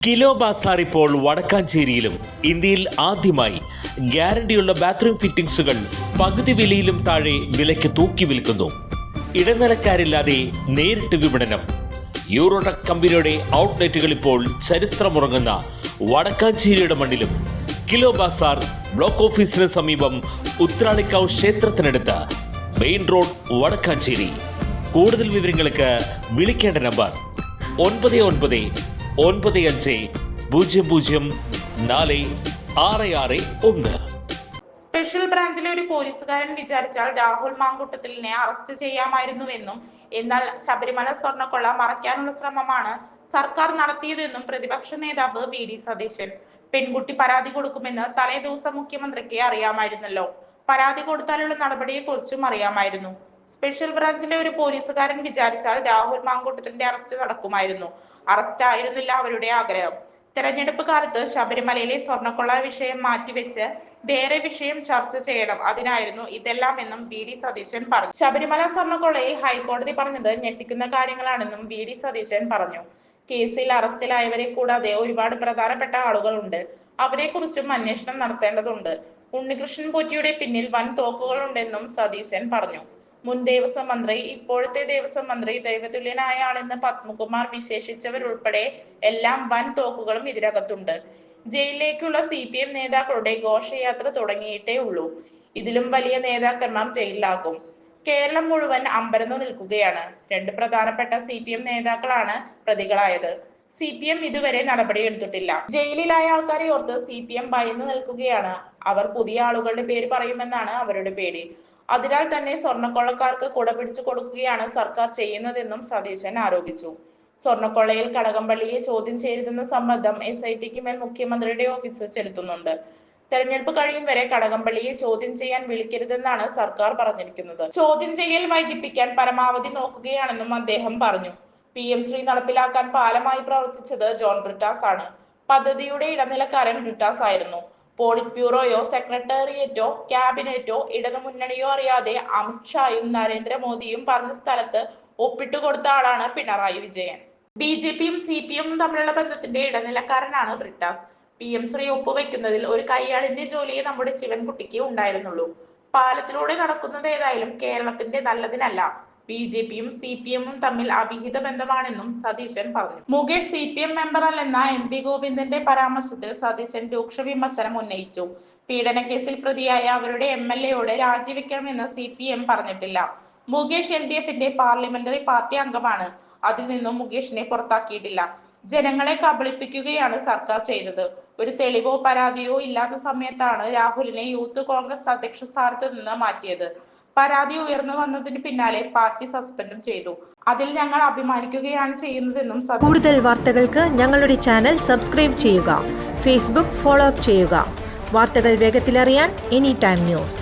Kilo Bazaar ഇപ്പോൾ വടക്കാഞ്ചേരിയിലും. ഇന്ത്യയിൽ ആദ്യമായി ഗ്യാരണ്ടിയുള്ള ബാത്റൂം ഫിറ്റിംഗ്സുകൾ പകുതി വിലയിലും താഴെ വിലയ്ക്ക് തൂക്കി വിൽക്കുന്നു. ഇടനിലക്കാരില്ലാതെ നേരിട്ട് വിപണനം. യൂറോടെക് കമ്പനിയുടെ ഔട്ട്ലെറ്റുകൾ ഇപ്പോൾ ചരിത്രമുറങ്ങുന്ന വടക്കാഞ്ചേരിയുടെ മണ്ണിലും. കിലോ ബാസാർ ബ്ലോക്ക് ഓഫീസിന് സമീപം ഉത്രാളിക്കാവ് ക്ഷേത്രത്തിനടുത്ത്, മെയിൻ റോഡ്, വടക്കാഞ്ചേരി. കൂടുതൽ വിവരങ്ങൾക്ക് വിളിക്കേണ്ട നമ്പർ 9995004661. സ്പെഷ്യൽ ബ്രാഞ്ചിലെ ഒരു പോലീസുകാരൻ വിചാരിച്ചാൽ രാഹുൽ മാങ്കൂട്ടത്തിലിനെ അറസ്റ്റ് ചെയ്യാമായിരുന്നുവെന്നും, എന്നാൽ ശബരിമല സ്വർണ്ണക്കൊള്ള മറയ്ക്കാനുള്ള ശ്രമമാണ് സർക്കാർ നടത്തിയതെന്നും പ്രതിപക്ഷ നേതാവ് വി.ഡി. സതീശൻ. പെൺകുട്ടി പരാതി കൊടുക്കുമെന്ന് തലേദിവസം മുഖ്യമന്ത്രിക്ക് അറിയാമായിരുന്നല്ലോ. പരാതി കൊടുത്താലുള്ള നടപടിയെക്കുറിച്ചും അറിയാമായിരുന്നു. സ്പെഷ്യൽ ബ്രാഞ്ചിലെ ഒരു പോലീസുകാരൻ വിചാരിച്ചാൽ രാഹുൽ മാങ്കൂട്ടത്തിന്റെ അറസ്റ്റ് നടക്കുമായിരുന്നു. അറസ്റ്റ് ആയിരുന്നില്ല അവരുടെ ആഗ്രഹം. തെരഞ്ഞെടുപ്പ് കാലത്ത് ശബരിമലയിലെ സ്വർണ്ണക്കൊള്ള വിഷയം മാറ്റിവെച്ച് വേറെ വിഷയം ചർച്ച ചെയ്യണം, അതിനായിരുന്നു ഇതെല്ലാം എന്നും വി.ഡി. സതീശൻ പറഞ്ഞു. ശബരിമല സ്വർണ്ണക്കൊള്ളയിൽ ഹൈക്കോടതി പറഞ്ഞത് ഞെട്ടിക്കുന്ന കാര്യങ്ങളാണെന്നും വി.ഡി. സതീശൻ പറഞ്ഞു. കേസിൽ അറസ്റ്റിലായവരെ കൂടാതെ ഒരുപാട് പ്രധാനപ്പെട്ട ആളുകളുണ്ട്. അവരെക്കുറിച്ചും അന്വേഷണം നടത്തേണ്ടതുണ്ട്. ഉണ്ണികൃഷ്ണൻ പോറ്റിയുടെ പിന്നിൽ വൻ തോക്കുകളുണ്ടെന്നും സതീശൻ പറഞ്ഞു. മുൻ ദേവസ്വം മന്ത്രി, ഇപ്പോഴത്തെ ദേവസ്വം മന്ത്രി, ദൈവതുല്യനായ ആളെന്ന് പത്മകുമാർ വിശേഷിച്ചവരുൾപ്പെടെ എല്ലാം വൻ തോക്കുകളും ഇതിനകത്തുണ്ട്. ജയിലിലേക്കുള്ള CPM നേതാക്കളുടെ ഘോഷയാത്ര തുടങ്ങിയിട്ടേ ഉള്ളൂ. ഇതിലും വലിയ നേതാക്കന്മാർ ജയിലിലാകും. കേരളം മുഴുവൻ അമ്പരന്നു നിൽക്കുകയാണ്. 2 പ്രധാനപ്പെട്ട CPM നേതാക്കളാണ് പ്രതികളായത്. CPM ഇതുവരെ നടപടിയെടുത്തിട്ടില്ല. ജയിലിലായ ആൾക്കാരെ ഓർത്ത് CPM ഭയന്ന് നിൽക്കുകയാണ്. അവർ പുതിയ ആളുകളുടെ പേര് പറയുമെന്നാണ് അവരുടെ പേടി. അതിനാൽ തന്നെ സ്വർണ്ണക്കൊള്ളക്കാർക്ക് കുടപിടിച്ചു കൊടുക്കുകയാണ് സർക്കാർ ചെയ്യുന്നതെന്നും സതീശൻ ആരോപിച്ചു. സ്വർണ്ണക്കൊള്ളയിൽ കടകംപള്ളിയെ ചോദ്യം ചെയ്തെന്ന സമ്മർദ്ദം SITക്ക് മേൽ മുഖ്യമന്ത്രിയുടെ ഓഫീസ് ചെലുത്തുന്നുണ്ട്. തെരഞ്ഞെടുപ്പ് കഴിയും വരെ കടകംപള്ളിയെ ചോദ്യം ചെയ്യാൻ വിളിക്കരുതെന്നാണ് സർക്കാർ പറഞ്ഞിരിക്കുന്നത്. ചോദ്യം ചെയ്യൽ വൈകിപ്പിക്കാൻ പരമാവധി നോക്കുകയാണെന്നും അദ്ദേഹം പറഞ്ഞു. PM ശ്രീ നടപ്പിലാക്കാൻ പാലമായി പ്രവർത്തിച്ചത് ജോൺ ബ്രിട്ടാസ് ആണ്. പദ്ധതിയുടെ ഇടനിലക്കാരൻ ബ്രിട്ടാസ് ആയിരുന്നു. പോളിറ്റ് ബ്യൂറോയോ സെക്രട്ടേറിയറ്റോ ക്യാബിനറ്റോ ഇടതുമുന്നണിയോ അറിയാതെ അമിത്ഷായും നരേന്ദ്രമോദിയും പറഞ്ഞ സ്ഥലത്ത് ഒപ്പിട്ടുകൊടുത്ത ആളാണ് പിണറായി വിജയൻ. BJPയും CPMും തമ്മിലുള്ള ബന്ധത്തിന്റെ ഇടനിലക്കാരനാണ് ബ്രിട്ടാസ്. PM ശ്രീ ഒപ്പുവെക്കുന്നതിൽ ഒരു കയ്യാളിന്റെ ജോലിയെ നമ്മുടെ ശിവൻകുട്ടിക്ക് ഉണ്ടായിരുന്നുള്ളൂ. പാലത്തിലൂടെ നടക്കുന്നത് ഏതായാലും കേരളത്തിന്റെ നല്ലതിനല്ല. BJPയും CPMും തമ്മിൽ അവിഹിത ബന്ധമാണെന്നും സതീശൻ പറഞ്ഞു. മുകേഷ് CPM മെമ്പർ അല്ലെന്ന MP ഗോവിന്ദന്റെ പരാമർശത്തിൽ സതീശൻ രൂക്ഷ വിമർശനം ഉന്നയിച്ചു. പീഡനക്കേസിൽ പ്രതിയായ അവരുടെ MLAയോട് രാജിവെക്കണമെന്ന് CPM പറഞ്ഞിട്ടില്ല. മുകേഷ് LDFന്റെ പാർലമെന്ററി പാർട്ടി അംഗമാണ്. അതിൽ നിന്നും മുകേഷിനെ പുറത്താക്കിയിട്ടില്ല. ജനങ്ങളെ കബളിപ്പിക്കുകയാണ് സർക്കാർ ചെയ്തത്. ഒരു തെളിവോ പരാതിയോ ഇല്ലാത്ത സമയത്താണ് രാഹുലിനെ യൂത്ത് കോൺഗ്രസ് അധ്യക്ഷ സ്ഥാനത്ത് നിന്ന് മാറ്റിയത്. പരാതി ഉയർന്നു വന്നതിന് പിന്നാലെ പാർട്ടി സസ്പെൻഡും ചെയ്തു. അതിൽ ഞങ്ങൾ അഭിമാനിക്കുകയാണ് ചെയ്യുന്നതെന്നും കൂടുതൽ വാർത്തകൾക്ക് ഞങ്ങളുടെ ചാനൽ സബ്സ്ക്രൈബ് ചെയ്യുക. Facebook ഫോളോ അപ്പ് ചെയ്യുക. വാർത്തകൾ വേഗത്തിലറിയാൻ Anytime News.